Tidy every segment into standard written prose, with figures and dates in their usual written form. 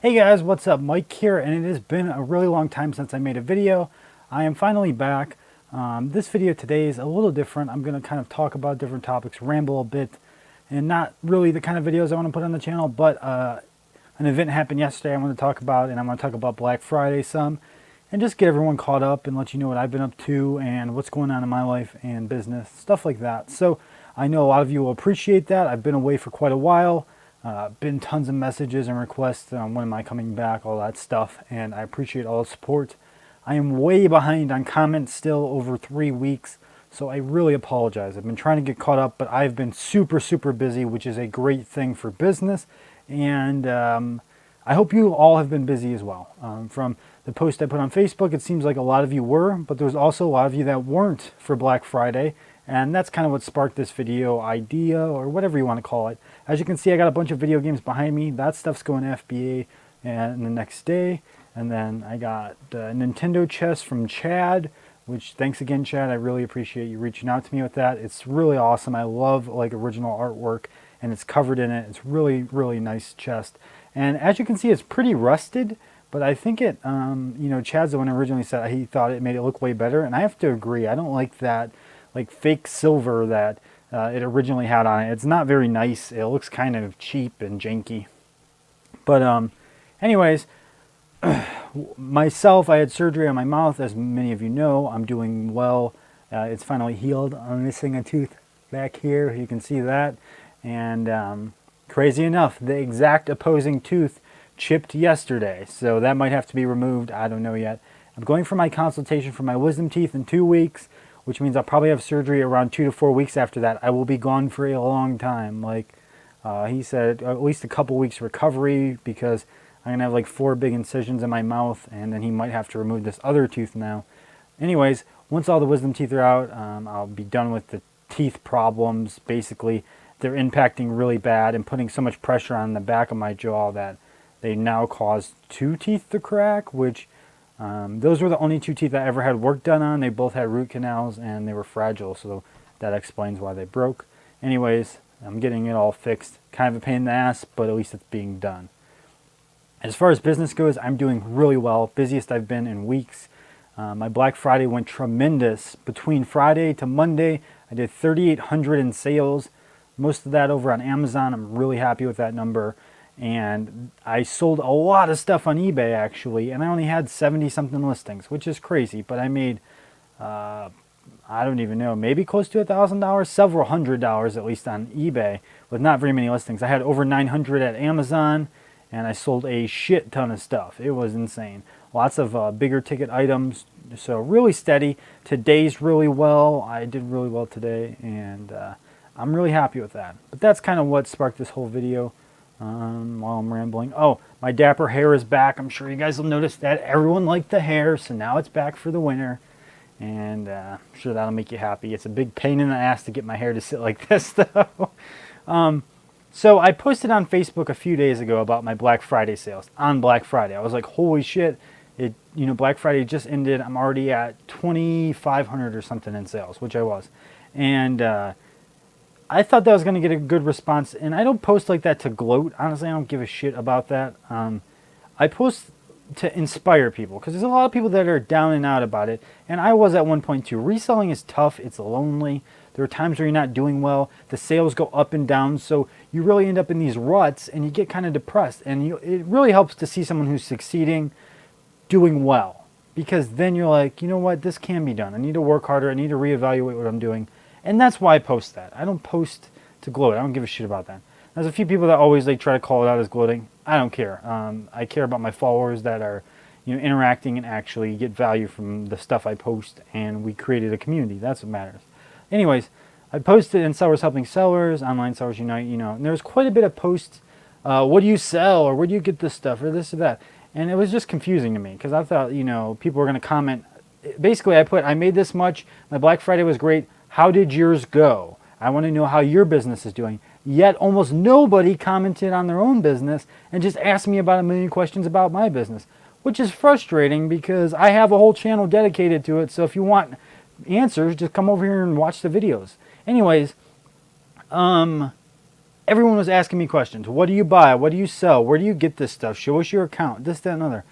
Hey guys, what's up? Mike here, and it has been a really long time since I made a video. I am finally back. This video today is a little different. I'm going to kind of talk about different topics, ramble a bit, and not really the kind of videos I want to put on the channel, but an event happened yesterday I want to talk about, and I want to talk about Black Friday some, and just get everyone caught up and let you know what I've been up to and what's going on in my life and business, stuff like that. So I know a lot of you will appreciate that. I've been away for quite a while. Been tons of messages and requests on when am I coming back, all that stuff, and I appreciate all the support. I am way behind on comments still, over 3 weeks, so I really apologize. I've been trying to get caught up, but I've been super busy, which is a great thing for business, and I hope you all have been busy as well. From the post I put on Facebook, it seems like a lot of you were, but there's also a lot of you that weren't for Black Friday. And that's kind of what sparked this video idea, or whatever you want to call it. As you can see, I got a bunch of video games behind me. That stuff's going to FBA and the next day. And then I got Nintendo chess from Chad, which thanks again, Chad. I really appreciate you reaching out to me with that. It's really awesome. I love like original artwork, and it's covered in it. It's really nice chest. And as you can see, it's pretty rusted, but I think it, Chad's the one who originally said he thought it made it look way better. And I have to agree. I don't like that like fake silver that it originally had on it. It's not very nice. It looks kind of cheap and janky. But anyways, myself, I had surgery on my mouth, as many of you know. I'm doing well. It's finally healed. I'm missing a tooth back here. You can see that. And crazy enough, the exact opposing tooth chipped yesterday. So that might have to be removed. I don't know yet. I'm going for my consultation for my wisdom teeth in 2 weeks, which means I'll probably have surgery around 2 to 4 weeks after that. I will be gone for a long time. Like he said, at least a couple weeks recovery, because I'm going to have like 4 big incisions in my mouth, and then he might have to remove this other tooth now. Anyways, once all the wisdom teeth are out, I'll be done with the teeth problems. Basically, they're impacting really bad and putting so much pressure on the back of my jaw that they now cause 2 teeth to crack, which those were the only 2 teeth I ever had work done on. They both had root canals and they were fragile, so that explains why they broke. Anyways, I'm getting it all fixed. Kind of a pain in the ass, but at least it's being done. As far as business goes, I'm doing really well. Busiest I've been in weeks. My Black Friday went tremendous. Between Friday to Monday, I did 3,800 in sales. Most of that over on Amazon. I'm really happy with that number. And I sold a lot of stuff on eBay actually, and I only had 70 something listings, which is crazy, but I made I don't even know, maybe close to $1,000, several $100s at least on eBay with not very many listings. I had over 900 at Amazon, and I sold a shit ton of stuff. It was insane. Lots of bigger ticket items, so really steady. Today's really well. I did really well today, and I'm really happy with that. But that's kind of what sparked this whole video. While I'm rambling. Oh, my dapper hair is back. I'm sure you guys will notice that. Everyone liked the hair, so now it's back for the winter. And I'm sure that'll make you happy. It's a big pain in the ass to get my hair to sit like this, though. So I posted on Facebook a few days ago about my Black Friday sales on Black Friday. I was like, holy shit. Black Friday just ended. I'm already at 2,500 or something in sales, which I was. And I thought that was going to get a good response, and I don't post like that to gloat. Honestly, I don't give a shit about that. I post to inspire people, because there's a lot of people that are down and out about it, and I was at one point too. Reselling is tough. It's lonely. There are times where you're not doing well. The sales go up and down, so you really end up in these ruts, and you get kind of depressed. And it really helps to see someone who's succeeding, doing well, because then you're like, you know what, this can be done. I need to work harder. I need to reevaluate what I'm doing. And that's why I post that. I don't post to gloat. I don't give a shit about that. There's a few people that always try to call it out as gloating. I don't care. I care about my followers that are, interacting and actually get value from the stuff I post. And we created a community. That's what matters. Anyways, I posted in Sellers Helping Sellers, Online Sellers Unite. And there's quite a bit of posts. What do you sell, or where do you get this stuff, or this or that? And it was just confusing to me, because I thought people were going to comment. Basically, I made this much. My Black Friday was great. How did yours go? I want to know how your business is doing. Yet almost nobody commented on their own business and just asked me about a million questions about my business, which is frustrating because I have a whole channel dedicated to it. So if you want answers, just come over here and watch the videos. Anyways, everyone was asking me questions. What do you buy? What do you sell? Where do you get this stuff? Show us your account, this, that, and other.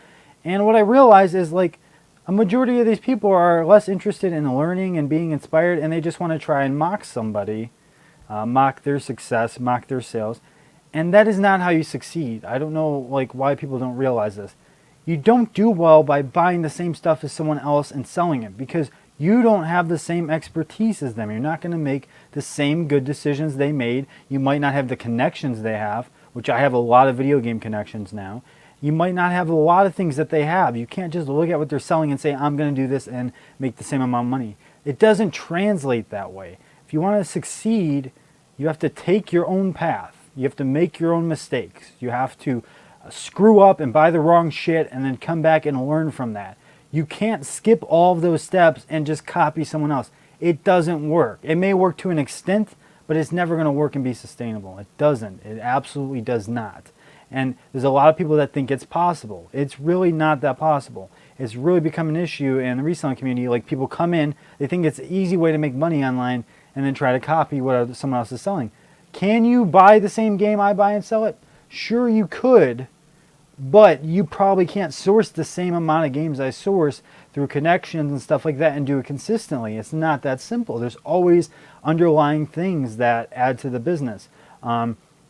And what I realized is like a majority of these people are less interested in learning and being inspired, and they just want to try and mock somebody, mock their success, mock their sales. And that is not how you succeed. I don't know like why people don't realize this. You don't do well by buying the same stuff as someone else and selling it, because you don't have the same expertise as them. You're not going to make the same good decisions they made. You might not have the connections they have, which I have a lot of video game connections now. You might not have a lot of things that they have. You can't just look at what they're selling and say, I'm going to do this and make the same amount of money. It doesn't translate that way. If you want to succeed, you have to take your own path. You have to make your own mistakes. You have to screw up and buy the wrong shit and then come back and learn from that. You can't skip all of those steps and just copy someone else. It doesn't work. It may work to an extent, but it's never going to work and be sustainable. It doesn't. It absolutely does not. And there's a lot of people that think it's possible. It's really not that possible. It's really become an issue in the reselling community. Like people come in, they think it's an easy way to make money online and then try to copy what someone else is selling. Can you buy the same game I buy and sell it? Sure you could, but you probably can't source the same amount of games I source through connections and stuff like that and do it consistently. It's not that simple. There's always underlying things that add to the business.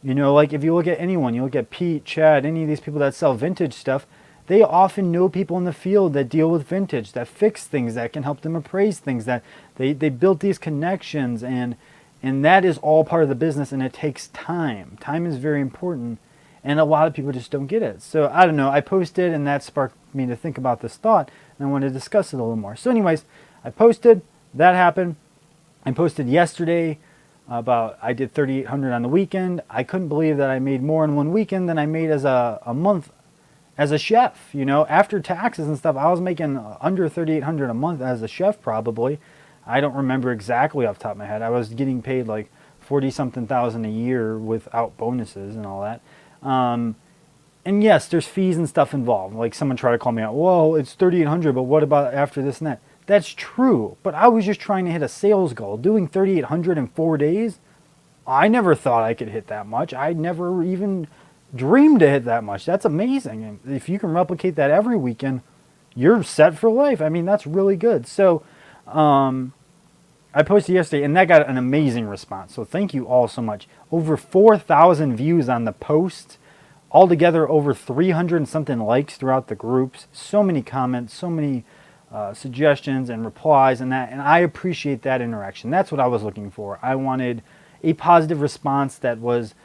You know, like if you look at anyone, you look at Pete, Chad, any of these people that sell vintage stuff, they often know people in the field that deal with vintage, that fix things, that can help them appraise things, that they built these connections, and that is all part of the business, and it takes time. Time is very important, and a lot of people just don't get it. So I don't know, I posted, and that sparked me to think about this thought, and I wanted to discuss it a little more. So anyways, I posted, that happened. I posted yesterday about I did 3,800 on the weekend. I couldn't believe that I made more in one weekend than I made as a month as a chef. You know, after taxes and stuff, I was making under 3,800 a month as a chef probably. I don't remember exactly off the top of my head. I was getting paid like 40-something thousand a year without bonuses and all that. And yes, there's fees and stuff involved. Like someone tried to call me out, whoa, it's 3,800, but what about after this and that? That's true, but I was just trying to hit a sales goal. Doing 3,800 in 4 days, I never thought I could hit that much. I never even dreamed to hit that much. That's amazing. And if you can replicate that every weekend, you're set for life. I mean, that's really good. So I posted yesterday, and that got an amazing response. So thank you all so much. Over 4,000 views on the post. Altogether, over 300 and something likes throughout the groups. So many comments, so many suggestions and replies and that, and I appreciate that interaction. That's what I was looking for. I wanted a positive response that was,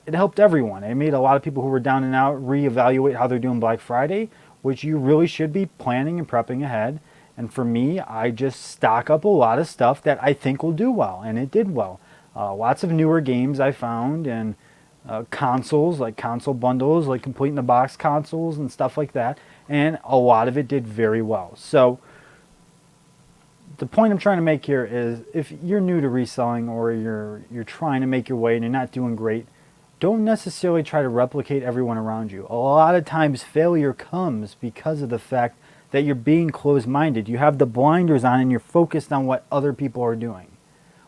it helped everyone. It made a lot of people who were down and out reevaluate how they're doing Black Friday, which you really should be planning and prepping ahead. And for me, I just stock up a lot of stuff that I think will do well, and it did well. Lots of newer games I found, and consoles, like console bundles, like complete in the box consoles and stuff like that. And a lot of it did very well. So the point I'm trying to make here is if you're new to reselling or you're trying to make your way and you're not doing great, don't necessarily try to replicate everyone around you. A lot of times failure comes because of the fact that you're being closed-minded. You have the blinders on and you're focused on what other people are doing.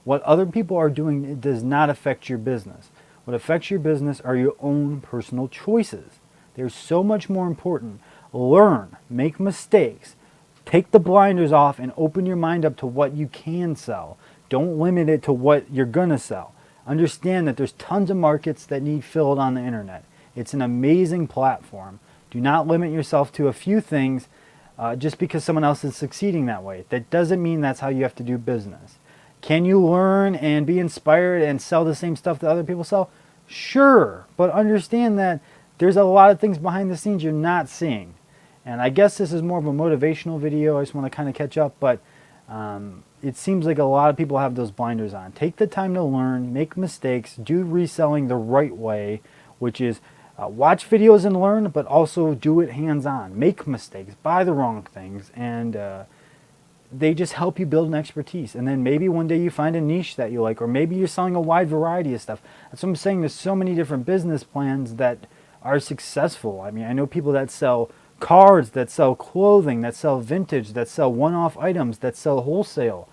What other people are doing does not affect your business. What affects your business are your own personal choices. They're so much more important. Learn, make mistakes, take the blinders off and open your mind up to what you can sell. Don't limit it to what you're going to sell. Understand that there's tons of markets that need filled on the internet. It's an amazing platform. Do not limit yourself to a few things just because someone else is succeeding that way. That doesn't mean that's how you have to do business. Can you learn and be inspired and sell the same stuff that other people sell? Sure, but understand that there's a lot of things behind the scenes you're not seeing. And I guess this is more of a motivational video. I just want to kind of catch up, but it seems like a lot of people have those blinders on. Take the time to learn, make mistakes, do reselling the right way, which is watch videos and learn, but also do it hands-on. Make mistakes, buy the wrong things, and they just help you build an expertise. And then maybe one day you find a niche that you like, or maybe you're selling a wide variety of stuff. That's what I'm saying. There's so many different business plans that are successful. I mean, I know people that sell cards, that sell clothing, that sell vintage, that sell one-off items, that sell wholesale.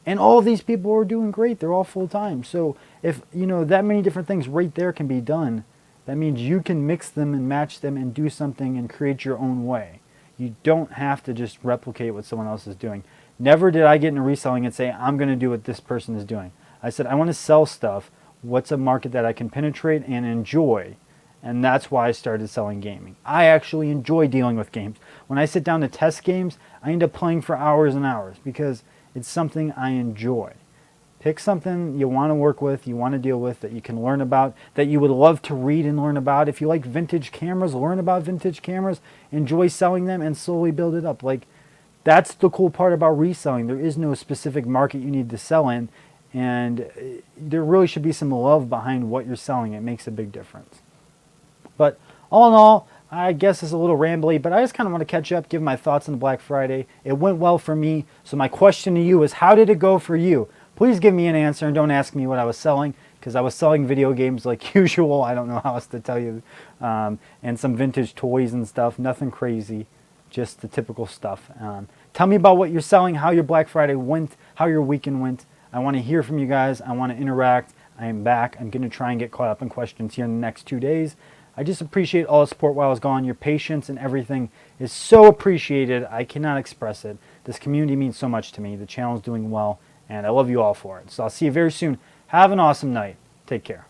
And all of these people are doing great. They're all full time. So if you know that many different things right there can be done, that means you can mix them and match them and do something and create your own way. You don't have to just replicate what someone else is doing. Never did I get into reselling and say, I'm going to do what this person is doing. I said, I want to sell stuff. What's a market that I can penetrate and enjoy? And that's why I started selling gaming. I actually enjoy dealing with games. When I sit down to test games, I end up playing for hours and hours because it's something I enjoy. Pick something you want to work with, you want to deal with, that you can learn about, that you would love to read and learn about. If you like vintage cameras, learn about vintage cameras, enjoy selling them, and slowly build it up. Like, that's the cool part about reselling. There is no specific market you need to sell in, and there really should be some love behind what you're selling. It makes a big difference. But all in all, I guess it's a little rambly, but I just kind of want to catch up, give my thoughts on Black Friday. It went well for me, so my question to you is, how did it go for you? Please give me an answer and don't ask me what I was selling, because I was selling video games like usual. I don't know how else to tell you. And some vintage toys and stuff. Nothing crazy, just the typical stuff. Tell me about what you're selling, how your Black Friday went, how your weekend went. I want to hear from you guys. I want to interact. I am back. I'm going to try and get caught up in questions here in the next 2 days. I just appreciate all the support while I was gone. Your patience and everything is so appreciated. I cannot express it. This community means so much to me. The channel is doing well, and I love you all for it. So I'll see you very soon. Have an awesome night. Take care.